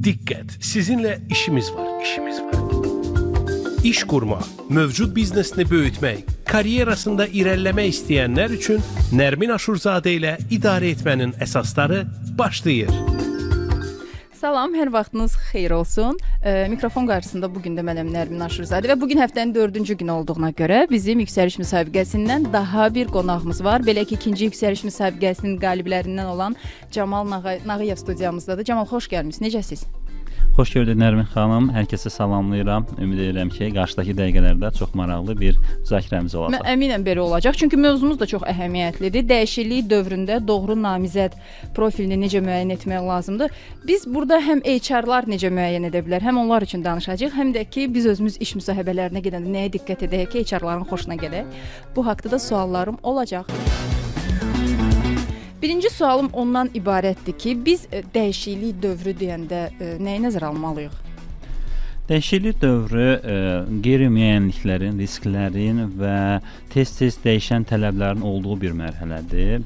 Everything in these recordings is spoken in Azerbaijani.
Dikkat! Sizinle işimiz var. İş kurma, mövcud biznesini böyütmək, karyerasında irəliləmək istəyənlər üçün Nərmin Aşurzadə ilə idarə etmənin əsasları başlayır. Salam, hər vaxtınız xeyir olsun. Mikrofon qarşısında bugün də mənəm Nərmin Aşurzadə və bugün həftənin 4-cü günü olduğuna görə bizim yüksəliş müsabiqəsindən daha bir qonağımız var. Belə ki, ikinci yüksəliş müsabiqəsinin qaliblərindən olan Camal Nağıyev studiyamızdadır. Camal, xoş gəlmisiniz. Necəsiz? Xoş gördük Nərmin xanım. Hər kəsə salamlayıram. Ümid edirəm ki, qarşıdakı dəqiqələrdə çox maraqlı bir müzakirəmiz olacaq. Mən əminəm belə olacaq. Çünki mövzumuz da çox əhəmiyyətlidir. Dəyişiklik dövründə doğru namizəd profilini necə müəyyən etmək lazımdır? Biz burada həm HR-lar necə müəyyən edə bilər, həm onlar üçün danışacağıq, həm də ki, biz özümüz iş müsahibələrinə gedəndə nəyə diqqət edək ki, HR-ların xoşuna gələk. Bu haqqda da suallarım olacaq. Birinci sualım ondan ibarətdir ki, biz dəyişiklik dövrü deyəndə nəyi nəzərə almalıyıq? Dəyişiklik dövrü qeyri-müəyyənliklərin, risklərin və tez-tez dəyişən tələblərin olduğu bir mərhələdir.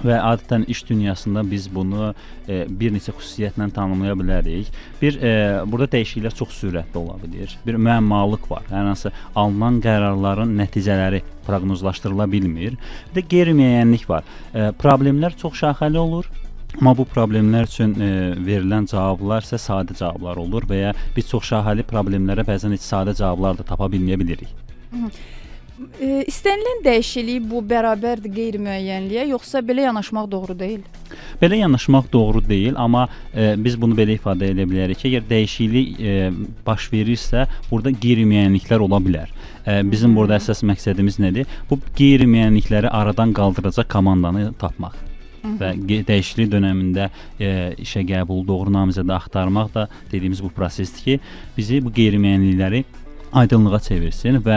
Və adətən iş dünyasında biz bunu bir neçə xüsusiyyətlə tanımlaya bilərik. Burada dəyişikliklər çox sürətli ola bilir. Bir müəmmalıq var. Hər hansı alınan qərarların nəticələri proqnozlaşdırıla bilmir. Bir də qeyri-müəyyənlik var. Problemlər çox şaxəli olur. Amma bu problemlər üçün verilən cavablar isə sadə cavablar olur və ya biz çox şaxəli problemlərə bəzən heç sadə cavablar da tapa bilməyə bilirik. İstənilən dəyişiklik bu bərabərdir qeyri-müəyyənliyə, yoxsa belə yanaşmaq doğru deyil? Belə yanaşmaq doğru deyil, amma biz bunu belə ifadə edə bilərik ki, əgər dəyişiklik baş verirsə, burada qeyri-müəyyənliklər ola bilər. Bizim burada əsas məqsədimiz nədir? Bu qeyri-müəyyənlikləri aradan qaldıracaq komandanı tapmaq. Və dəyişiklik dönəmində işə qəbul, doğru namizədə axtarmaq da dediyimiz bu prosesdir ki, bizi bu qeyri-müəyyənlikləri aydınlığa çevirsin və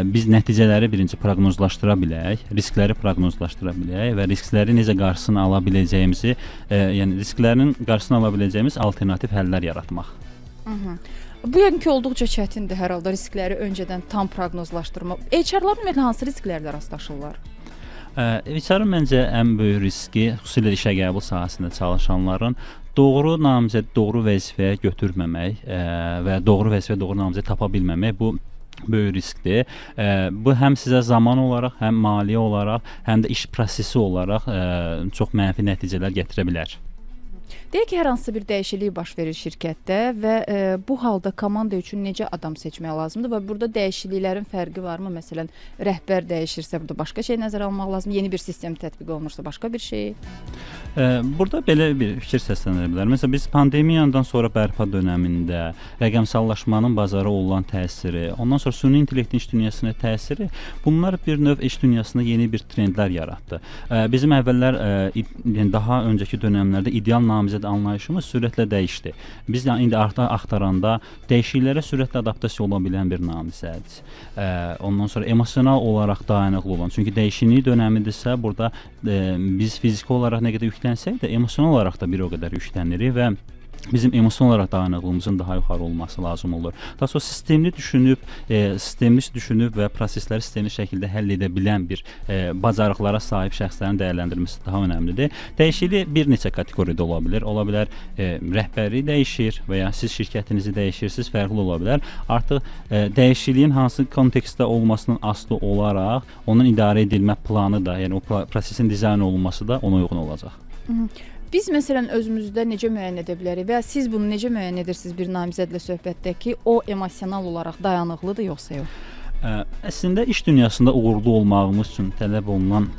biz nəticələri birinci proqnozlaşdıra bilək, riskləri proqnozlaşdıra bilək və riskləri necə qarşısını ala biləcəyimizi, yəni risklərin qarşısını ala biləcəyimiz alternativ həllər yaratmaq. Bu yəqin olduqca çətindir hər halda riskləri öncədən tam proqnozlaşdırmaq. HR-lar ümumiyyətlə hansı risklərlə rastlaşırlar? HR-ın məncə ən böyük riski, xüsusilə işə qəbul sahəsində çalışanların doğru namizəd, doğru vəzifəyə götürməmək və doğru vəzifə, doğru namizəd tapa bilməmək bu böyük riskdir. Bu həm sizə zaman olaraq, həm maliyyə olaraq, həm də iş prosesi olaraq çox mənfi nəticələr gətirə bilər. Deyək ki, hər hansı bir dəyişiklik baş verir şirkətdə və bu halda komanda üçün necə adam seçmək lazımdır və burada dəyişikliklərin fərqi varmı? Məsələn, rəhbər dəyişirsə burada başqa şey nəzərə almaq lazımdır, yeni bir sistem tətbiq olunursa başqa bir şey? Burada belə bir fikir səslənə bilər. Məsələn, biz pandemiyadan sonra bərpa dönəmində rəqəmsallaşmanın bazara olan təsiri, ondan sonra süni intellektin iş dünyasına təsiri, bunlar bir növ iş dünyasında yeni bir trendlər yaratdı. Bizim əvvəllər daha öncəki dönəmlərdə ideal namizəd anlayışımız sürətlə dəyişdi. Biz indi artıq axtaranda dəyişikliklərə sürətlə adaptasiya ola bilən bir namizəd. Ondan sonra emosional olaraq dayanıqlı olan. Çünki dəyişiklik dönəmidirsə, burada biz fiziki olaraq nə qədər yüklənsək də, emosional olaraq da bir o qədər yüklənirik və bizim emosional olaraq dayanıqlığımızın daha yuxarı olması lazım olur. Daha sonra sistemli düşünüb və prosesləri sistemli şəkildə həll edə bilən bir bacarıqlara sahib şəxslərin dəyərləndirilməsi daha önəmlidir. Dəyişiklik bir neçə kateqoriyada ola bilər. Ola bilər rəhbərlik dəyişir və ya siz şirkətinizi dəyişirsiniz, fərqli ola bilər. Artıq dəyişikliyin hansı kontekstdə olmasının asılı olaraq onun idarə edilmə planı da, yəni o prosesin dizayn olunması da ona uyğun olacaq. Biz məsələn özümüzdə necə müəyyən edə bilərik və ya siz bunu necə müəyyən edirsiniz bir namizədlə söhbətdə ki, o emosional olaraq dayanıqlıdır yoxsa yox? Əslində iş dünyasında uğurlu olmağımız üçün tələb olunan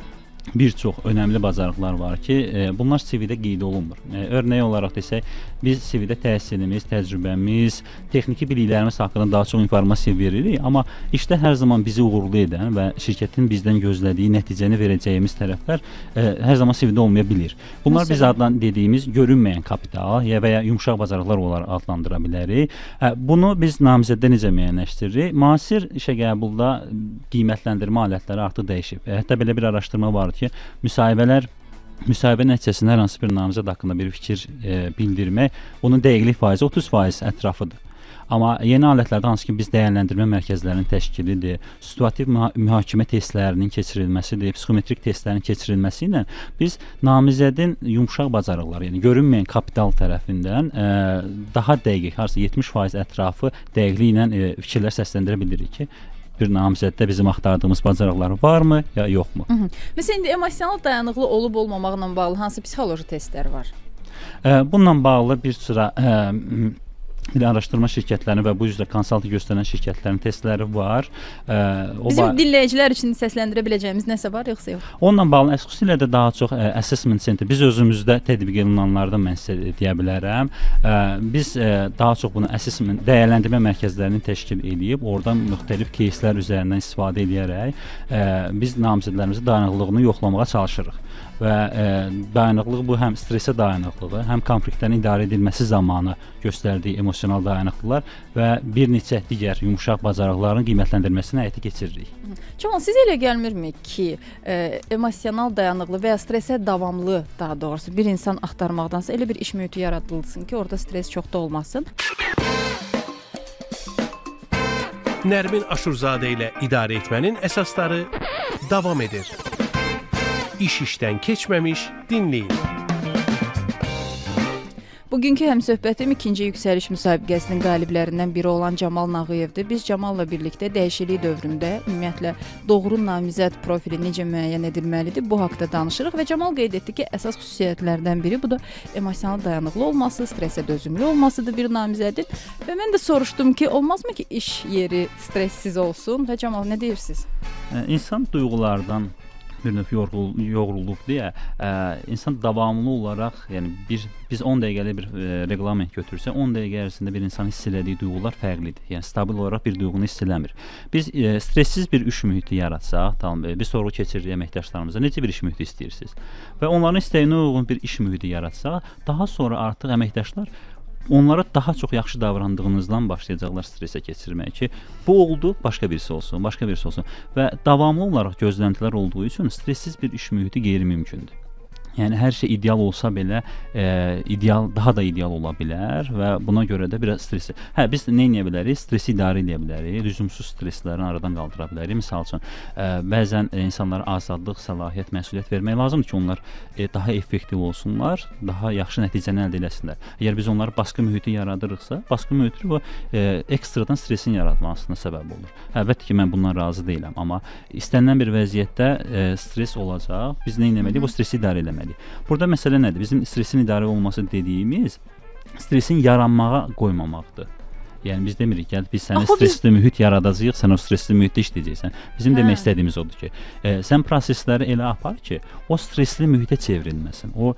bir çox önəmli bacarıqlar var ki, bunlar CV-də qeyd olunmur. Örnək olaraq desək, biz CV-də təhsilimiz, təcrübəmiz, texniki biliklərimiz haqqında daha çox informasiya veririk, amma işdə hər zaman bizi uğurlu edən və şirkətin bizdən gözlədiyi nəticəni verəcəyimiz tərəflər hər zaman CV-də olmaya bilir. Bunlar biz dediyimiz görünməyən kapital və ya yumşaq bacarıqlar olaraq adlandıra bilərik. Bunu biz namizəddə necə müəyyənləşdiririk? Müasir işə qəbulda qiymətləndirmə alətləri artıq dəyişib. Hətta belə bir araşdırma var ki, müsahibə nəticəsində hər hansı bir namizəd haqqında bir fikir bildirmək, onun dəqiqlik faizi 30% ətrafıdır. Amma yeni alətlərdə hansı ki biz dəyərləndirmə mərkəzlərinin təşkilidir, situativ mühakimə testlərinin keçirilməsidir, psixometrik testlərin keçirilməsi ilə biz namizədin yumşaq bacarıqları, yəni görünməyən kapital tərəfindən daha dəqiq, harca 70% ətrafı dəqiqliklə fikirlər səsləndirə bilirik ki, bir namizəddə bizim axtardığımız bacarıqlar varmı ya yoxmu? Məsələn, indi emosional dayanıqlı olub-olmamaqla bağlı hansı psixoloji testlər var? Bununla bağlı bir sıra bir araşdırma şirkətlərinin və bu üzrə konsaltı göstərən şirkətlərin testləri var. Bizim dinləyicilər üçün səsləndirə biləcəyimiz nəsə var, yoxsa yox? Onunla bağlı xüsusilə də daha çox assessment center, biz özümüzdə tətbiq olunanlardan mən sizə deyə bilərəm. Biz daha çox bunu assessment, dəyərləndirmə mərkəzlərini təşkil edib, oradan müxtəlif кейslər üzərindən istifadə edərək biz namizədlərimizin dayanıqlığını yoxlamağa çalışırıq. Və dayanıqlıq bu həm stressə dayanıqlığı, həm konfliktlərin idarə edilməsi zamanı göstərdiyi emosional dayanıqlıqlar və bir neçə digər yumşaq bacarıqların qiymətləndirməsini həyata keçiririk. Camal, sizə elə gəlmirmi ki, emosional dayanıqlı və ya stressə davamlı, daha doğrusu bir insan axtarmaqdansa elə bir iş mühiti yaradılsın ki, orada stres çox da olmasın? Nərmin Aşurzadə ilə idarə etmənin əsasları davam edir. İş işdən keçməmiş dinləyin. Bugünkü həmsöhbətim ikinci yüksəliş müsabiqəsinin qaliblərindən biri olan Camal Nağıyevdir. Biz Camalla birlikdə dəyişiklik dövründə ümumiyyətlə doğru namizəd profili necə müəyyən edilməlidir, bu haqda danışırıq və Camal qeyd etdi ki, əsas xüsusiyyətlərdən biri bu da emosional dayanıqlı olması, stressə dözümlü olmasıdır bir namizədin. Və mən də soruşdum ki, olmazmı ki, iş yeri stressiz olsun və Camal, nə deyirsiniz? İnsan duyğulardan bir növ yoğrulub deyə insan davamlı olaraq, yəni biz 10 dəqiqəlik bir reqlament götürsək, 10 dəqiqə ərzində bir insan hiss elədiyi duyğular fərqlidir. Yəni stabil olaraq bir duyğunu hiss eləmir. Biz stressiz bir iş mühiti yaratsaq, tamam, biz sorğu keçiririk əməkdaşlarımıza, necə bir iş mühiti istəyirsiniz? Və onların istəyinə uyğun bir iş mühiti yaratsaq, daha sonra artıq əməkdaşlar onlara daha çox yaxşı davrandığınızdan başlayacaqlar stressə keçirməyə ki, bu oldu, başqa birisi olsun, başqa birisi olsun. Və davamlı olaraq gözləntilər olduğu üçün stressiz bir iş mühiti qeyri-mümkündür. Yəni hər şey ideal olsa belə, daha da ideal ola bilər və buna görə də biraz stressi. Biz nə edə bilərik? Stressi idarə edə bilərik, lüzumsuz stressləri aradan qaldıra bilərik. Məsəl üçün, bəzən insanlara azadlıq, səlahiyyət, məsuliyyət vermək lazımdır ki, onlar daha effektiv olsunlar, daha yaxşı nəticəni əldə etsinlər. Əgər biz onları baskı mühiti yaradırıqsa, baskı mühiti bu ekstradan stressin yaratmasına səbəb olur. Əlbəttə ki, mən bundan razı deyiləm, amma istənilən bir vəziyyətdə stres olacaq. Biz nə etməliyik? Bu stressi idarə etməliyik. Burada məsələ nədir? Bizim stresin idarə olması dediyimiz stresin yaranmağa qoymamaqdır. Yəni biz demirik, gəl biz sənə stresli mühit yaradacağıq, sən o stresli mühitdə işləyəcəksən. Bizim demək istədiyimiz odur ki, sən prosesləri elə apar ki, o stresli mühitə çevrilməsin. O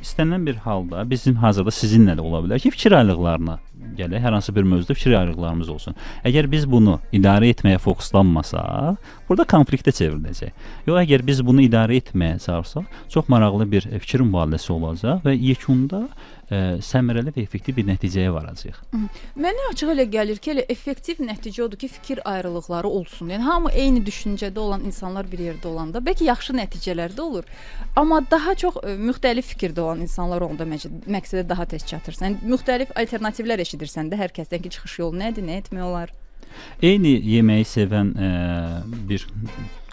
istənilən bir halda bizim hazırda sizinlə də ola bilər ki, fikir ayrılıqlarına gələk, hər hansı bir mövzuda fikir ayrılıqlarımız olsun. Əgər biz bunu idarə etməyə fokuslanmasaq, burada konfliktə çevriləcək. Yox, əgər biz bunu idarə etməyə çalışsaq, çox maraqlı bir fikir mübadiləsi olacaq və yekunda səmərəli və effektiv bir nəticəyə varacağıq. Mənə açıq elə gəlir ki, elə effektiv nəticə odur ki, fikir ayrılıqları olsun. Yəni hamı eyni düşüncədə olan insanlar bir yerdə olanda bəlkə yaxşı nəticələr də olur. Amma daha çox müxtəlif fikirdə olan insanlar onda məqsədə daha tez çatırsan. Yəni müxtəlif alternativlər eşidirsən də hər kəsdən ki, çıxış yolu nədir, nə etmək olar? Eyni yeməyi sevən bir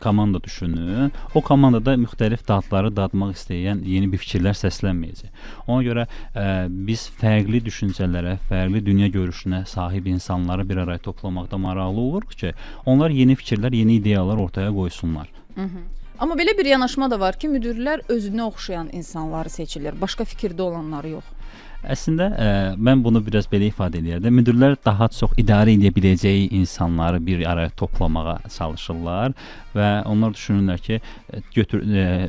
komanda düşünün. O komandada müxtəlif dadları dadmaq istəyən yeni bir fikirlər səslənməyəcək. Ona görə biz fərqli düşüncələrə, fərqli dünya görüşünə sahib insanları bir araya toplamaqda maraqlı oluruq ki, onlar yeni fikirlər, yeni ideyalar ortaya qoysunlar. Amma belə bir yanaşma da var ki, müdirlər özünə oxşayan insanları seçirlər, başqa fikirdə olanları yox. Əslində mən bunu biraz belə ifadə edirəm. Müdirlər daha çox idarə edə biləcəyi insanları bir araya toplamağa çalışırlar və onlar düşünürlər ki,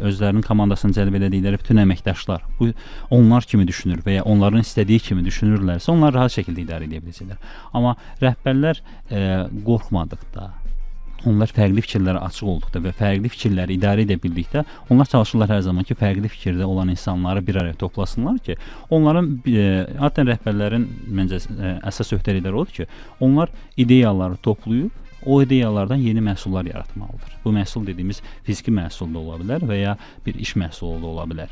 özlərinin komandasını cəlb edədikləri bütün əməkdaşlar bu onlar kimi düşünür və ya onların istədiyi kimi düşünürlərsə, onlar rahat şəkildə idarə edə biləcəklər. Amma rəhbərlər qorxmadıqda, onlar fərqli fikirlərə açıq olduqda və fərqli fikirləri idarə edə bildikdə, onlar çalışırlar hər zaman ki, fərqli fikirdə olan insanları bir araya toplasınlar ki, onların, adətən rəhbərlərin məncə əsas öhdəlikləri odur ki, onlar ideyaları toplayıb, o ideyalardan yeni məhsullar yaratmalıdır. Bu məhsul dediyimiz fiziki məhsul da ola bilər və ya bir iş məhsulu da ola bilər.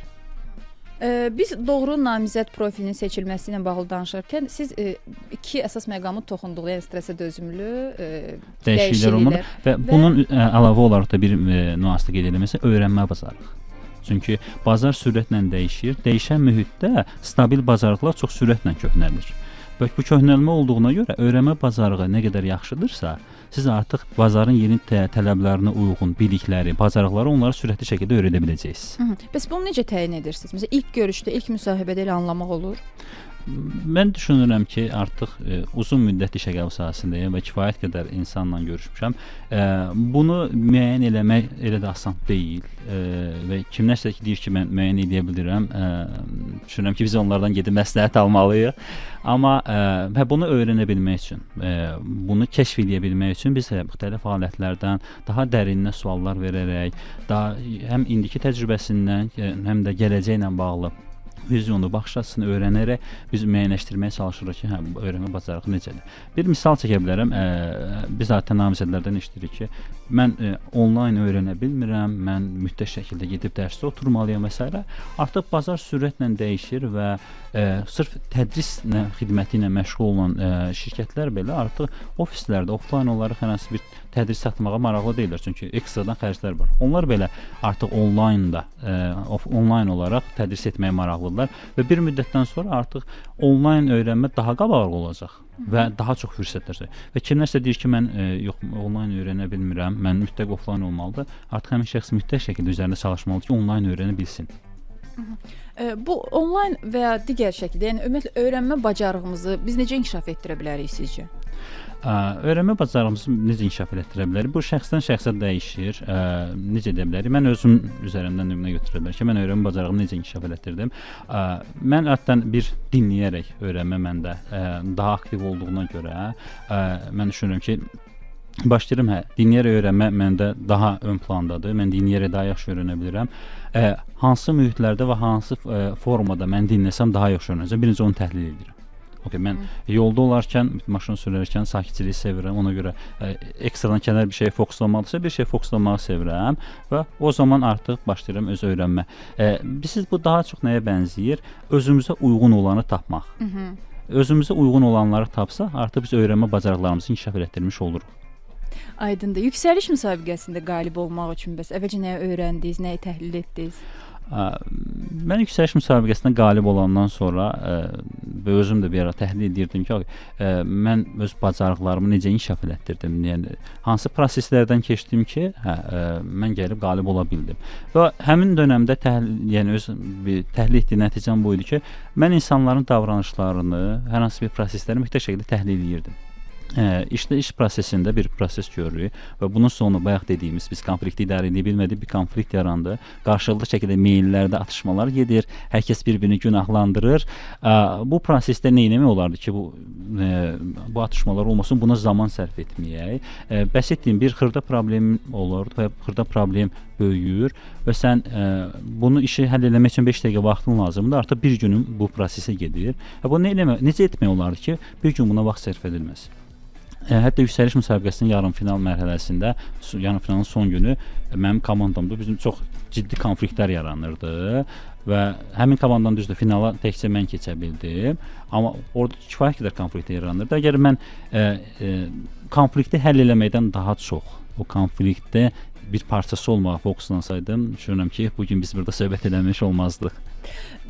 Biz doğru namizəd profilinin seçilməsi ilə bağlı danışarkən siz iki əsas məqamı toxunduq. Yəni stressə dözümlü dəyişikliklər olmalı və bunun əlavə olaraq da bir nüansda qeyd edilməsi öyrənmə bacarığı. Çünki bazar sürətlə dəyişir. Dəyişən mühitdə stabil bacarıqlar çox sürətlə köhnəlir. Və bu köhnəlmə olduğuna görə öyrənmə bacarığı nə qədər yaxşıdırsa, siz artıq bazarın yeni tələblərinə uyğun bilikləri, bacarıqları onlara sürətli şəkildə öyrədə biləcəksiniz. Bəs bunu necə təyin edirsiniz? Məsələn, ilk görüşdə, ilk müsahibədə elə anlamaq olur? Mən düşünürəm ki, artıq uzun müddət işə qəbul sahəsindəyəm və kifayət qədər insanla görüşmüşəm. Bunu müəyyən eləmək elə də asan deyil və kimlərsə ki, deyir ki, mən müəyyən edə bilirəm. Düşünürəm ki, biz onlardan gedib məsləhət almalıyıq. Amma bunu öyrənə bilmək üçün, bunu kəşf edə bilmək üçün biz müxtəlif alətlərdən daha dərinə suallar verərək, daha həm indiki təcrübəsindən, həm də gələcəklə bağlı vizyonu, baxış açısını öyrənərək biz müəyyənləşdirməyə çalışırıq ki, öyrənmə bacarığı necədir. Bir misal çəkə bilərəm. Biz zaten namizədlərdən eşidirik ki, mən onlayn öyrənə bilmirəm, mən mütləq şəkildə gedib dərsdə oturmalıyam və s. Artıq bazar sürətlə dəyişir və sırf tədris xidməti ilə məşğul olan şirkətlər belə artıq ofislərdə, offlayn olaraq hər hansı bir tədris satmağa maraqlı deyirlər. Çünki ekstradan xərclər var. Onlar belə artıq onlayn olaraq tədris etməyə maraqlıdırlar və bir müddətdən sonra artıq onlayn öyrənmə daha qabaqlı olacaq və daha çox fürsətlər. Və kimlərsə deyir ki, mən yox, onlayn öyrənə bilmirəm, mən mütləq offlayn olmalıdır. Artıq həmin şəxs mütləq şəkildə üzərində çalışmalıdır ki, onlayn öyrənə bilsin. Bu onlayn və ya digər şəkildə, yəni ümumiyyətlə öyrənmə bacarığımızı biz necə inkişaf etdirə bilərik sizcə? Öyrənmə bacarığımızı necə inkişaf etdirə bilərik? Bu şəxsdən şəxsə dəyişir. Necə edə bilərik? Mən özüm üzərindən nümunə götürə bilərəm ki, mən öyrənmə bacarığımı necə inkişaf etdirdim? Mən hətta bir dinləyərək öyrənmə məndə daha aktiv olduğuna görə mən düşünürəm ki, başlayıram, dinləyərək öyrənmə məndə daha ön plandadır. Mən dinləyərək daha yaxşı öyrənə bilirəm. Hansı mühitlərdə və hansı formada mən dinləsəm daha yaxşı öyrənəcəm? Birinci onu təhlil edirəm. Mən yolda olarkən, maşını sürərkən sakitçiliyi sevirəm. Ona görə ekstradan kənar bir şeyə fokuslanmalıdırsa, bir şeyə fokuslamağı sevirəm və o zaman artıq başlayıram öz öyrənmə. Siz bu daha çox nəyə bənzəyir? Özümüzə uyğun olanı tapmaq. Özümüzə uyğun olanları tapsaq, artıq biz öyrənmə bacarıqlarımızı inkişaf etdirmiş oluruq. Aydındır. Yüksəliş müsabiqəsində qalib olmaq üçün bəs əvvəlcə nəyə öyrəndiniz, nəyi təhlil etdiniz? Mən yüksəliş müsabiqəsində qalib olandan sonra və özüm də bir ara təhlil edirdim ki, mən öz bacarıqlarımı necə inkişaf etdirdim, yəni hansı proseslərdən keçdim ki, mən gəlib qalib ola bildim. Və həmin dönəmdə yəni öz təhlil etdiyim nəticəm bu idi ki, mən insanların davranışlarını, hər hansı bir prosesləri mütləq şəkildə təhlil edirdim. İşdə iş prosesində bir proses görürük və bunun sonu bayaq dediyimiz biz konflikti idarə edə bilmədik, bir konflikt yarandı. Qarşılıqlı şəkildə meyllərdə atışmalar gedir, hər kəs bir-birini günahlandırır. Bu prosesdə nə etmək olardı ki, bu atışmalar olmasın, buna zaman sərf etməyək. Bəs etdiyim bir xırda problem olur və xırda problem böyüyür və sən bunu işi həll etmək üçün 5 dəqiqə vaxtın lazımdır. Artıq bir günün bu prosesə gedir. Bu necə etmək olardı ki, bir gün buna vaxt sərf edilməz? Hətta yüksəliş müsabiqəsinin yarımfinal mərhələsində, yarımfinalın son günü mənim komandamda bizim çox ciddi konfliktlər yaranırdı və həmin komandanın düzdür finala təkcə mən keçə bildim, amma orada kifayət qədər konflikt yaranırdı. Əgər mən konflikti həll eləməkdən daha çox o konfliktdə bir parçası olmağa fokuslansaydım, düşünürəm ki, bugün biz burada söhbət eləmiş olmazdıq.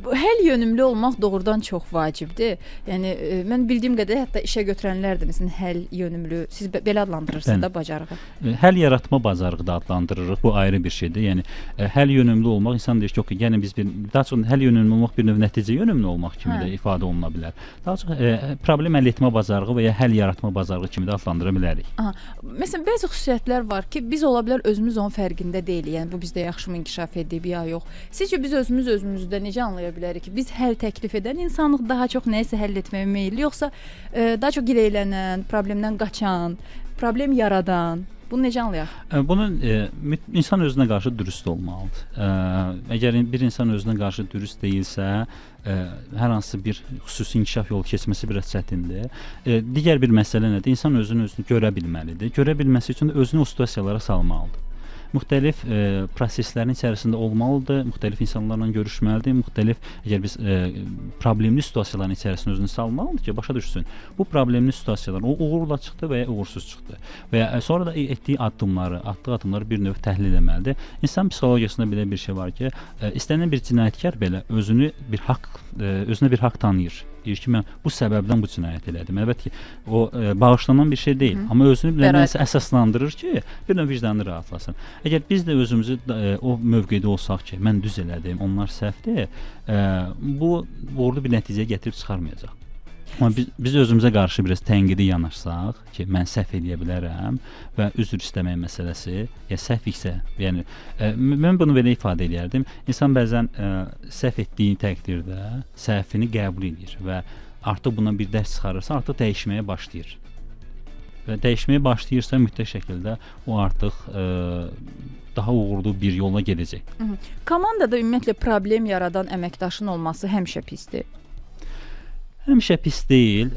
Həll yönümlü olmaq doğrudan çox vacibdir. Yəni mən bildiyim qədər hətta işə götürənlər də məsələn həll yönümlü, siz belə adlandırırsınız da bacarığı. Həll yaratma bacarığı da adlandırırıq. Bu ayrı bir şeydir. Yəni həll yönümlü olmaq insan deyir ki, yəni biz daha çox həll yönümlü olmaq bir növ nəticə yönümlü olmaq kimi də ifadə oluna bilər. Daha çox problem həll etmə bacarığı və ya həll yaratma bacarığı kimi də adlandıra bilərik. Məsələn, bəzi xüsusiyyətlər var ki, biz ola bilər özümüz onun fərqində deyilik. Yəni bu bizdə yaxşımı inkişaf edib ya yox. Sizcə biz özümüzdə necə anlaya bilərik ki, biz həll təklif edən insanlıq daha çox nəyisə həll etməyə meylli, yoxsa daha çox gileylənən, problemdən qaçan, problem yaradan? Bunu necə anlayaq? Bunun insan özünə qarşı dürüst olmalıdır. Əgər bir insan özünə qarşı dürüst deyilsə, hər hansı bir xüsusi inkişaf yolu keçməsi biraz çətindir. Digər bir məsələ nədir? İnsan özünü görə bilməlidir. Görə bilməsi üçün də özünü o situasiyalara salmalıdır. müxtəlif proseslərin içərisində olmalıdır, müxtəlif insanlarla görüşməlidir, müxtəlif əgər biz problemli situasiyaların içərisində özünü salmalıdır ki, başa düşsün. Bu problemli situasiyalar o uğurla çıxdı və ya uğursuz çıxdı. Və ya sonra da atdığı addımları bir növ təhlil etməlidir. İnsan psixologiyasında belə bir şey var ki, istənilən bir cinayətkar belə özünə bir haqq tanıyır. Deyir ki, mən bu səbəbdən bu cinayət elədim. Əlbəttə ki, o bağışlanan bir şey deyil, amma özünü nəsə əsaslandırır ki, bir növ vicdanı rahatlasın. Əgər biz də özümüzü o mövqedə olsaq ki, mən düz elədim, onlar səhvdir, bu uğurlu bir nəticəyə gətirib çıxarmayacaq. Amma biz özümüzə qarşı biraz tənqidi yanaşsaq ki, mən səhv eləyə bilərəm və üzr istəmək məsələsi, ya səhv isə, yəni mən bunu belə ifadə edərdim. İnsan bəzən səhv etdiyi təqdirdə səhvini qəbul edir və artıq bundan bir dərs çıxarırsa, artıq dəyişməyə başlayır. Və dəyişməyə başlayırsa mütləq şəkildə o artıq daha uğurlu bir yola gedəcək. Komandada ümumiyyətlə problem yaradan əməkdaşın olması həmişə pisdir. Həmişə pis deyil.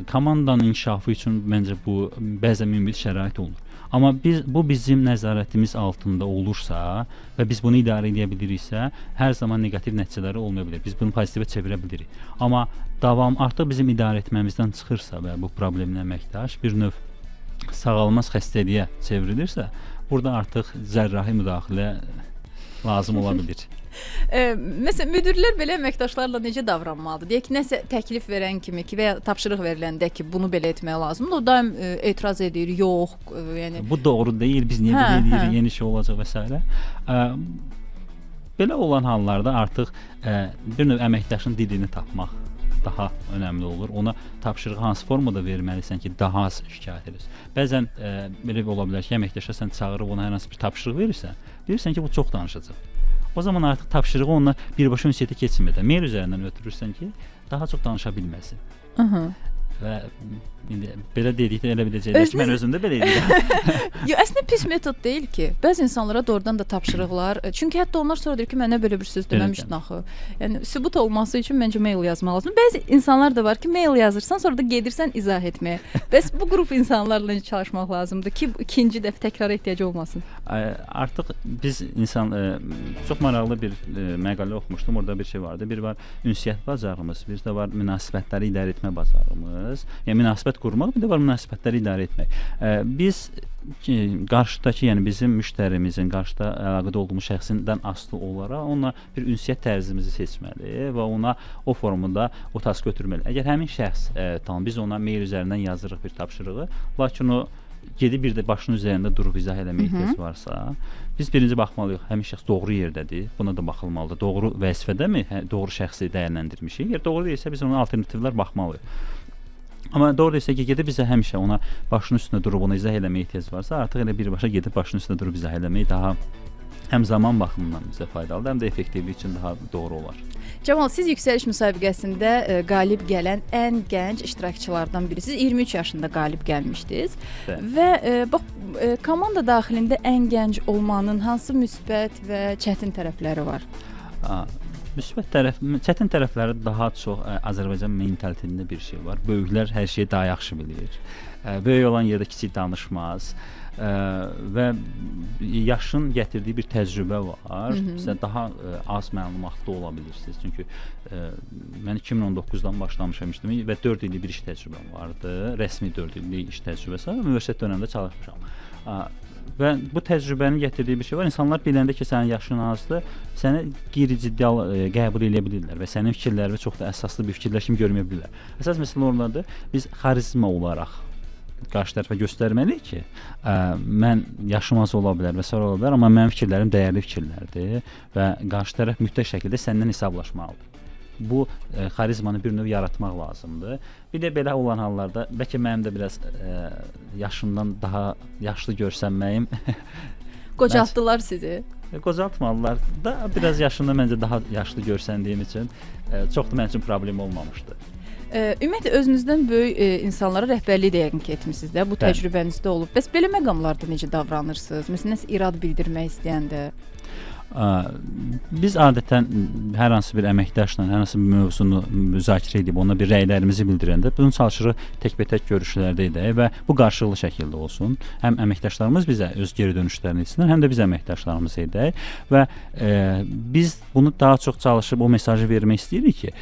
Komandanın inkişafı üçün məncə bu bəzən münbit şərait olur. Amma bu bizim nəzarətimiz altında olursa və biz bunu idarə edə biliriksə, hər zaman neqativ nəticələri olmaya bilər. Biz bunu pozitivə çevirə bilirik. Amma artıq bizim idarə etməmizdən çıxırsa və bu problemli əməkdaş bir növ sağalmaz xəstəliyə çevrilirsə, burada artıq cərrahi müdaxilə lazım ola bilər. Məsələn, müdirlər belə əməkdaşlarla necə davranmalıdır? Deyək ki, nəsə təklif verən kimi ki və ya tapşırıq veriləndə ki, bunu belə etmək lazımdır, o daim etiraz edir, yox, yəni bu doğru deyil, biz niyə belə edirik, yeni şey olacaq və s. Belə olan hallarda artıq bir növ əməkdaşın dilini tapmaq daha önəmli olur. Ona tapşırığı hansı formada verməlisən ki, daha az şikayət edirsən. Bəzən belə ola bilər ki, əməkdaşa sən çağırıb ona hər hansı bir tapşırıq verirsən, bilirsən ki, bu çox danışacaq. O zaman artıq tapşırığı onunla birbaşa ünsiyyətə keçmədən mail üzərindən ötürürsən ki, daha çox danışa bilməsin. Və indi belə dedikdə elə biləcəklər ki, mən özüm də belə edirəm. Yo, əslində pis metod deyil ki. Bəzi insanlara doğrudan da tapşırıqlar, çünki hətta onlar sonra deyir ki, mənə belə bir söz deməmişdin axı. Yəni sübut olması üçün məncə mail yazmaq lazımdır. Bəzi insanlar da var ki, mail yazırsan, sonra da gedirsən izah etməyə. Bəs bu qrup insanlarla necə çalışmaq lazımdır ki, ikinci dəfə təkrara ehtiyac olmasın? Artıq biz çox maraqlı bir məqalə oxumuşdum. Orada bir şey vardı. Bir var ünsiyyət bacarığımız, bir də var münasibətləri idarə etmə bacarığımız. Yəni münasibət qurmaq, bir də var münasibətləri idarə etmək. Biz qarşıdakı, yəni bizim müştərimizin, qarşıda əlaqədə olduğumuz şəxsindən asılı olaraq onunla bir ünsiyyət tərzimizi seçməli və ona o formada o task götürməli. Əgər həmin şəxs, tamam, biz ona mail üzərindən yazırıq bir tapşırığı, lakin o gedib bir də başının üzərində durub izah eləməyə ehtiyac varsa, biz birinci baxmalıyıq, həmin şəxs doğru yerdədir, buna da baxılmalıdır. Doğru vəzifədəmi, doğru şəxsi dəyərləndirmişik? Əgər doğru deyilsə, biz ona alternativlər baxmalıyıq. Amma doğru deyilsə ki, gedib bizə həmişə ona başının üstündə durub ona izah eləməyə ehtiyac varsa, artıq elə birbaşa gedib başının üstündə durub izah eləmək daha həm zaman baxımından bizə faydalıdır, həm də effektivlik üçün daha doğru olar. Camal, siz yüksəliş müsabiqəsində qalib gələn ən gənc iştirakçılardan birisiniz. 23 yaşında qalib gəlmişdiniz. Və bax, komanda daxilində ən gənc olmanın hansı müsbət və çətin tərəfləri var? Çətin tərəfləri daha çox Azərbaycan mentalitetində bir şey var. Böyüklər hər şeyi daha yaxşı bilir. Böyük olan yerdə kiçik danışmaz. Və yaşın gətirdiyi bir təcrübə var. Sizə daha az məlumatlı ola bilirsiniz. Çünki mən 2019-dan başlamışam və 4 illik bir iş təcrübəm vardı. Rəsmi 4 illik iş təcrübəsi var. Universitet dövründə çalışmışam. Və bu təcrübənin gətirdiyi bir şey var. İnsanlar biləndə ki, sənin yaşın azdır, səni qeyri-ciddi qəbul edə bilirlər və sənin fikirlərini çox da əsaslı bir fikirlər kimi görməyə bilirlər. Əsas məsələ ondadır. Biz xarizma olaraq qarşı tərəfə göstərməliyik ki, mən yaşım az ola bilər və sonra ola bilər, amma mənim fikirlərim dəyərli fikirlərdir və qarşı tərəf mütləq şəkildə səndən hesablaşmalıdır. Bu xarizmanı bir növ yaratmaq lazımdır. Bir də belə olan hallarda bəlkə mənim də biraz yaşımdan daha yaşlı görsənməyim qocaltdılar sizi. Qocaltmalılar da biraz yaşımda məncə daha yaşlı görsəndiyim üçün çox da mənim üçün problem olmamışdı. Ümumiyyətlə özünüzdən böyük insanlara rəhbərlik də yəqin ki etmisiniz də, bu təcrübənizdə olub. Bəs belə məqamlarda necə davranırsınız? Məsələn, nəsə irad bildirmək istəyəndə? Biz adətən hər hansı bir əməkdaşla hər hansı bir mövzunu müzakirə edib ona bir rəylərimizi bildirəndə bunu çalışırıq təkbətək görüşlərdə edək və bu qarşılıqlı şəkildə olsun. Həm əməkdaşlarımız bizə öz geri dönüşlərini etsinlər, həm də biz əməkdaşlarımız edək və biz bunu daha çox çalışıb o mesajı vermək istəyirik ki,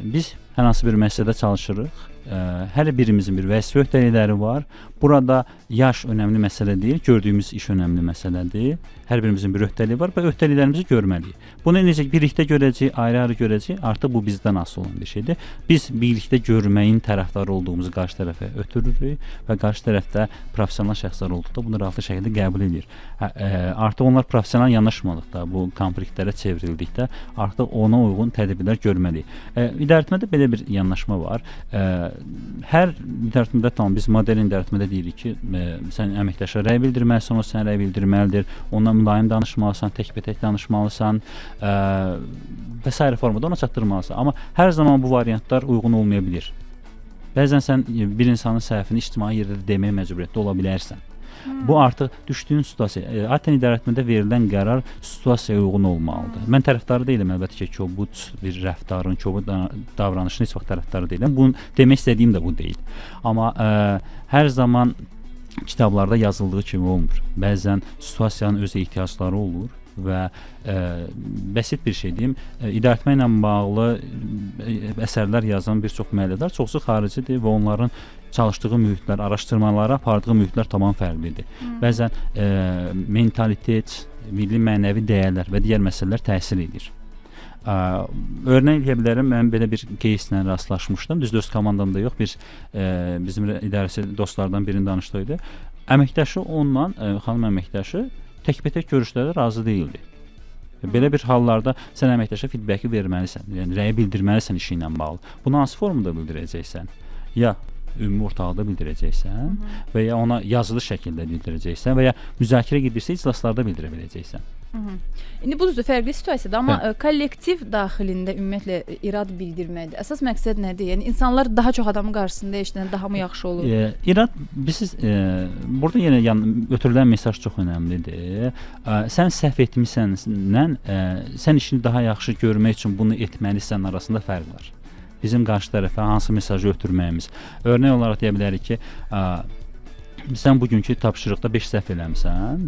biz hər hansı bir məsələdə çalışırıq. Hər birimizin bir vəzifə öhdəlikləri var. Burada yaş önəmli məsələ deyil, gördüyümüz iş önəmli məsələdir. Hər birimizin bir öhdəliyi var və öhdəliklərimizi görməliyik. Bunu necə birlikdə görəcəyik, ayrı-ayrı görəcəyik, artıq bu bizdən asılı olan bir şeydir. Biz birlikdə görməyin tərəfdarı olduğumuzu qarşı tərəfə ötürürük və qarşı tərəfdə professional şəxslər olduqda bunu rahatlı şəkildə qəbul edir. Artıq onlar professional yanaşmadıqda, bu konfliktlərə çevrildikdə artıq ona uyğun tədbirlər görməliyik. İdarəetmədə belə bir yanaşma var. Hər idarəetmədə tamam biz model idarəetmədə deyirik ki, sən əməkdaşa rəy bildirməlisən, o sənə rəy bildirməlidir. Onunla mülayim danışmalısan, təkbətək danışmalısan və sairə formada ona çatdırmalısan. Amma hər zaman bu variantlar uyğun olmaya bilər. Bəzən sən bir insanın səhvini ictimai yerdə deməyə məcburiyyətdə ola bilərsən. Bu artıq düşdüyün situasiya, adətən idarəetmədə verilən qərar situasiyaya uyğun olmalıdır. Mən tərəfdarı deyiləm əlbəttə ki, kobud bir rəftarın, kobud davranışın heç vaxt tərəfdarı deyiləm. Bunu demək istədiyim də bu deyil. Amma hər zaman kitablarda yazıldığı kimi olmur. Bəzən situasiyanın öz ehtiyacları olur və bəsit bir şey deyim, idarəetmə ilə bağlı əsərlər yazan bir çox müəlliflər çoxsu xaricidir və onların çalışdığı mühitlər, araşdırmalara apardığı mühitlər tamam fərqlidir. Bəzən mentalitet, milli mənəvi dəyərlər və digər məsələlər təsir edir. Örnək eləyə bilərəm, mən belə bir кейslə rastlaşmışdım. Düzdür, öz komandamda yox, bizim idarəsi dostlardan birinin danışdığı. Əməkdaşı onunla, xanım əməkdaşı təkbətək görüşlərdə razı deyildi. Belə bir hallarda sən əməkdaşa feedbacki verməlisən, yəni rəyi bildirməlisən işi ilə bağlı. Bunu hansı formada bildirəcəksən? Ya ümumi ortalıqda bildirəcəksən və ya ona yazılı şəkildə bildirəcəksən və ya müzakirə gedirsə iclaslarda bildirə biləcəksən. İndi bu düzdür, fərqli situasiyadır, amma kollektiv daxilində ümumiyyətlə irad bildirməkdir. Əsas məqsəd nədir? Yəni insanlar daha çox adamın qarşısında eşidən daha mı yaxşı olur? İrad, burada yenə ötürülən mesaj çox önəmlidir. Sən səhv etmisənlə, sən işini daha yaxşı görmək üçün bunu etməlisən arasında fərq var. Bizim qarşı tərəfə hansı mesajı ötürməyimiz. Örnək olaraq deyə bilərik ki, sən bugünkü tapşırıqda 5 səhv eləmisən,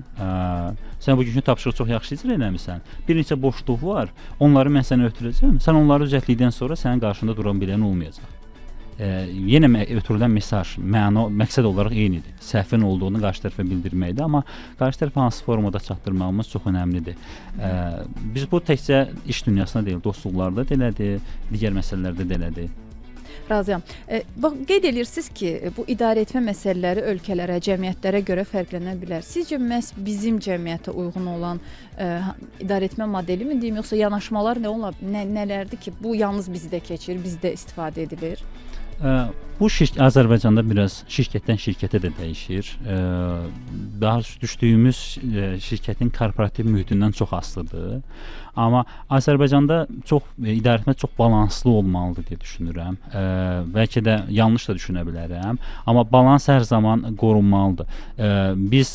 sən bugünkü tapşırığı çox yaxşı icra eləmisən, bir neçə boşluq var, onları mən sənə ötürəcəm, sən onları düzəltdikdən sonra sənin qarşında duran bilən olmayacaq. Yenə ötürülən mesaj, məqsəd olaraq eynidir. Səhvin olduğunu qarşı tərəfə bildirməkdir, amma qarşı tərəfə hansı formada çatdırmağımız çox önəmlidir. Biz bu təkcə iş dünyasında deyil, dostluqlarda da elədir, digər məsələlərdə də elədir. Razıyam. Qeyd edirsiniz ki, bu idarəetmə məsələləri ölkələrə, cəmiyyətlərə görə fərqlənə bilər. Sizcə məhz bizim cəmiyyətə uyğun olan idarəetmə modeli mi deyim, yoxsa yanaşmalar nələrdir ki, bu yalnız bizdə keçir, bizdə istifadə edilir? Bu Azərbaycanda biraz şirkətdən şirkətə də dəyişir. Daha düşdüyümüz şirkətin korporativ mühitindən çox asılıdır. Amma Azərbaycanda idarəetmə çox balanslı olmalıdır deyə düşünürəm. Bəlkə də yanlış da düşünə bilərəm. Amma balans hər zaman qorunmalıdır. Biz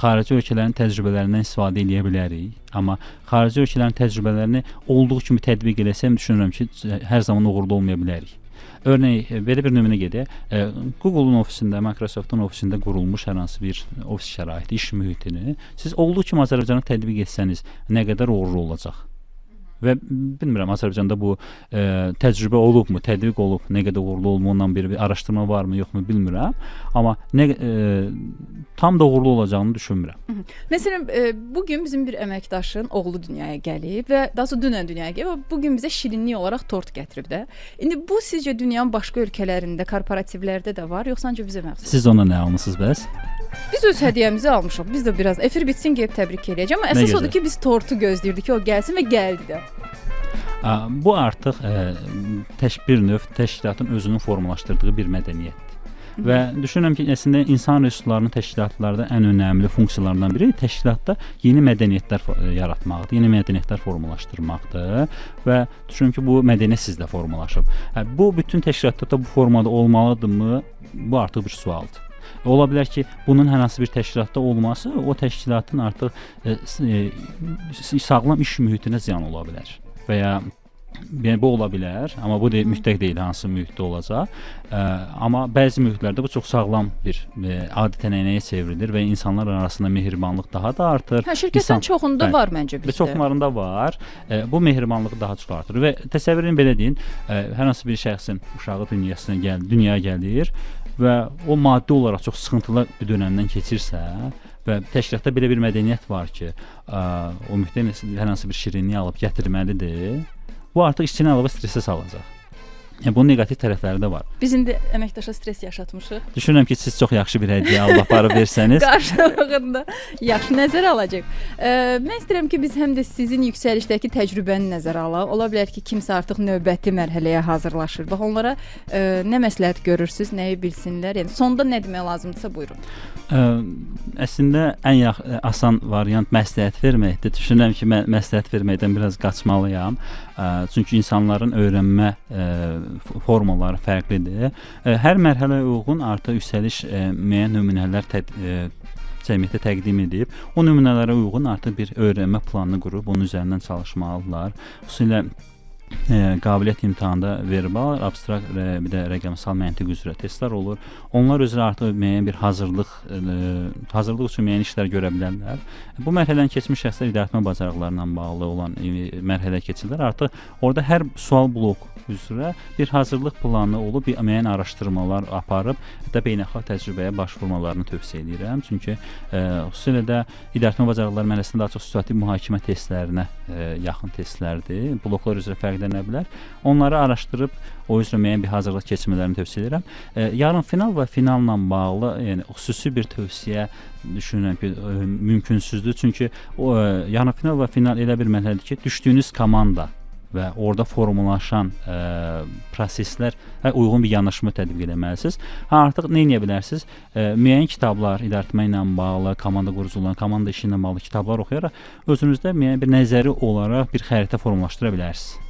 xarici ölkələrin təcrübələrindən istifadə edə bilərik. Amma xarici ölkələrin təcrübələrini olduğu kimi tətbiq eləsəm düşünürəm ki, hər zaman uğurlu olmaya bilərik. Örnək, belə bir nümunə gedək. Google-un ofisində, Microsoft-un ofisində qurulmuş hər hansı bir ofis şəraiti, iş mühitini siz olduğu kimi Azərbaycana tətbiq etsəniz, nə qədər uğurlu olacaq? Və bilmirəm, Azərbaycanda bu təcrübə olubmu, tətbiq olub, nə qədər uğurlu olma, bir araşdırma varmı, yoxmu bilmirəm. Amma tam da uğurlu olacağını düşünmürəm. Məsələn, bugün bizim bir əməkdaşın oğlu dünyaya gəlib və daha sonra dünən dünyaya gəlib və bugün bizə şirinlik olaraq tort gətirib də. İndi bu sizcə dünyanın başqa ölkələrində, korporativlərdə də var, yoxsa ancaq bizə məxsus? Siz ona nə almısınız bəs? Biz öz hədiyyəmizi almışıq. Biz də biraz efir bitsin gəlib təbrik eləyəcəm. Amma əsas odur ki, biz tortu gözləyirdik ki, o gəlsin və gəldi də. Bu artıq bir növ təşkilatın özünün formalaşdırdığı bir mədəniyyətdir. Və düşünürəm ki, əslində insan resurslarının təşkilatlarda ən önəmli funksiyalarından biri təşkilatda yeni mədəniyyətlər yaratmaqdır, yeni mədəniyyətlər formalaşdırmaqdır və düşünürəm ki, bu mədəniyyət sizdə formalaşıb. Bu bütün təşkilatlarda bu formada olmalıdırmı? Bu artıq bir sualdır. Ola bilər ki, bunun hər hansı bir təşkilatda olması o təşkilatın artıq sağlam iş mühitinə ziyan ola bilər və ya yəni bu ola bilər, amma bu mütləq deyil hansı mühitdə olacaq. Amma bəzi mühitlərdə bu çox sağlam bir adi tənəyə çevrilir və insanlar arasında mehribanlıq daha da artır. Şirkətlərin çoxunda var məncə bizdə. Və çoxlarında var. Bu mehribanlığı daha çox artırır və təsəvvür edin belə deyin, hər hansı bir şəxsin uşağı dünyaya gəlir və o maddi olaraq çox sıxıntılı bir dönəmdən keçirsə və təşkilatda belə bir mədəniyyət var ki, o mühitdə hər hansı bir şirinlik alıb gətirməlidir. Bu artıq işçini əlavə stresə salacaq. Yəni bunun neqativ tərəfləri də var. Biz indi əməkdaşa stres yaşatmışıq. Düşünürəm ki, siz çox yaxşı bir hədiyyə alıb aparıb versəniz. Qarşılığında yaxşı nəzərə alacaq. Mən istəyirəm ki, biz həm də sizin yüksəlişdəki təcrübəni nəzərə alaq. Ola bilər ki, kimsə artıq növbəti mərhələyə hazırlaşır. Bax onlara nə məsləhət görürsüz, nəyi bilsinlər? Yəni sonda nə demək lazımdırsa buyurun. Əslində ən asan variant məsləhət verməkdir. Düşünürəm ki, mən məsləhət verməkdən biraz qaçmalıyam. Çünki insanların öyrənmə formaları fərqlidir. Hər mərhələyə uyğun artıq yüksəliş müəyyən nümunələr cəmiyyətə təqdim edib. O nümunələrə uyğun artıq bir öyrənmə planını qurub onun üzərindən çalışmalıdırlar. Xüsusilə qabiliyyət imtahanında verbal, abstrakt bir də rəqəmsal məntiq üzrə testlər olur. Onlar üzrə artıq müəyyən bir hazırlıq üçün müəyyən işlər görə bilərlər. Bu mərhələni keçmiş şəxslər idarəetmə bacarıqlarına bağlı olan mərhələyə keçirlər. Artıq orada hər sual bloku üzrə bir hazırlıq planı olub, bir müəyyən araşdırmalar aparıb, hətta beynəlxalq təcrübəyə başvurmalarını tövsiyə edirəm. Çünki xüsusilə də idarəetmə bacarıqları mərhələsində daha çox situativ mühakimə testlərinə yaxın testlərdir. Bloklar üzrə fərqlənə bilər. Onları araşdırıb o üzrə müəyyən bir hazırlıq keçirmələrini tövsiyə edirəm. Yarın final və finalla bağlı, yəni xüsusi bir tövsiyə düşünürəm ki, mümkünsüzdür. Çünki yarın final və final elə bir mərhələdir ki, düşdüyünüz komanda və orada formalaşan proseslər uyğun bir yanaşma tətbiq etməlisiniz. Artıq nə edə bilərsiniz? Müəyyən kitablar, idarəetmə ilə bağlı, komanda quruculuğuna, komanda işi ilə bağlı kitablar oxuyaraq özünüzdə müəyyən bir nəzəri olaraq bir xəritə formalaşdıra bilərsiniz.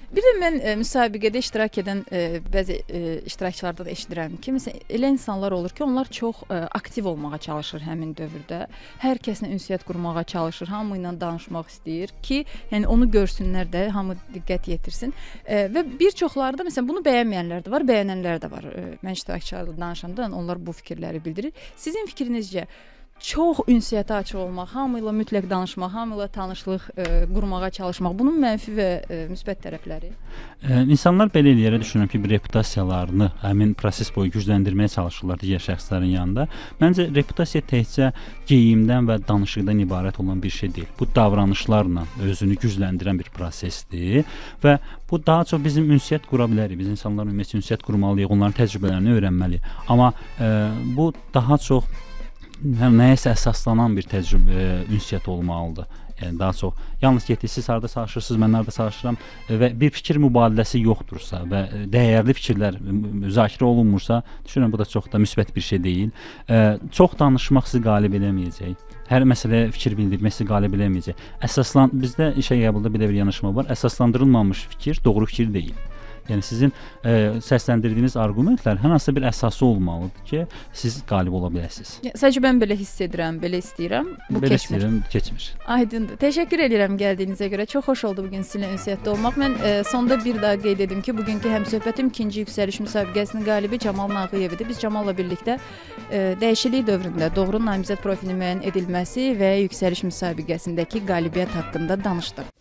Bir də mən müsabiqədə iştirak edən bəzi iştirakçılardan da eşidirəm ki, məsələn, elə insanlar olur ki, onlar çox aktiv olmağa çalışır həmin dövrdə. Hər kəslə ünsiyyət qurmağa çalışır, hamı ilə danışmaq istəyir ki, yəni onu görsünlər də, hamı diqqət yetirsin. Və bir çoxları da məsələn bunu bəyənməyənlər də var, bəyənənlər də var. Mən iştirakçılarla danışanda onlar bu fikirləri bildirir. Sizin fikrinizcə çox ünsiyyətə açıq olmaq, hamı ilə mütləq danışmaq, hamı ilə tanışlıq qurmağa çalışmaq, bunun mənfi və müsbət tərəfləri? İnsanlar belə eləyərək düşünürəm ki, bir reputasiyalarını həmin proses boyu gücləndirməyə çalışırlar digər şəxslərin yanında. Məncə reputasiya təkcə geyimdən və danışıqdan ibarət olan bir şey deyil. Bu davranışlarla özünü gücləndirən bir prosesdir və bu daha çox bizim ünsiyyət qura bilərik. Biz insanlarla ümumiyyətlə ünsiyyət qurmalıyıq, onların təcrübələrini öyrənməliyik. Amma bu daha çox nəyəsə əsaslanan bir ünsiyyət olmalıdır. Yəni daha çox yalnız getdiniz, siz harda çalışırsınız, mən harda çalışıram və bir fikir mübadiləsi yoxdursa və dəyərli fikirlər müzakirə olunmursa, düşünürəm bu da çox da müsbət bir şey deyil. Çox danışmaq sizi qalib eləməyəcək. Hər məsələyə fikir bildirmək sizi qalib eləməyəcək. Bizdə işə qəbulda belə bir yanaşma var. Əsaslandırılmamış fikir doğru fikir deyil. Yəni sizin səsləndirdiyiniz arqumentlər hər hansı bir əsası olmalıdır ki, siz qalib ola biləsiniz. Sadəcə mən belə hiss edirəm, belə istəyirəm, bu belə keçmir. Keçmir. Aydındır. Təşəkkür edirəm gəldiyinizə görə. Çox xoş oldu bugün sizinlə ünsiyyətdə olmaq. Mən sonda bir daha qeyd edim ki, bugünkü həmsöhbətim 2-ci yüksəliş müsabiqəsinin qalibi Camal Nağıyev idi. Biz Camalla birlikdə dəyişiklik dövründə doğru namizəd profilinin müəyyən edilməsi və yüksəliş müsabiqəsindəki qalibiyyət haqqında danışdıq.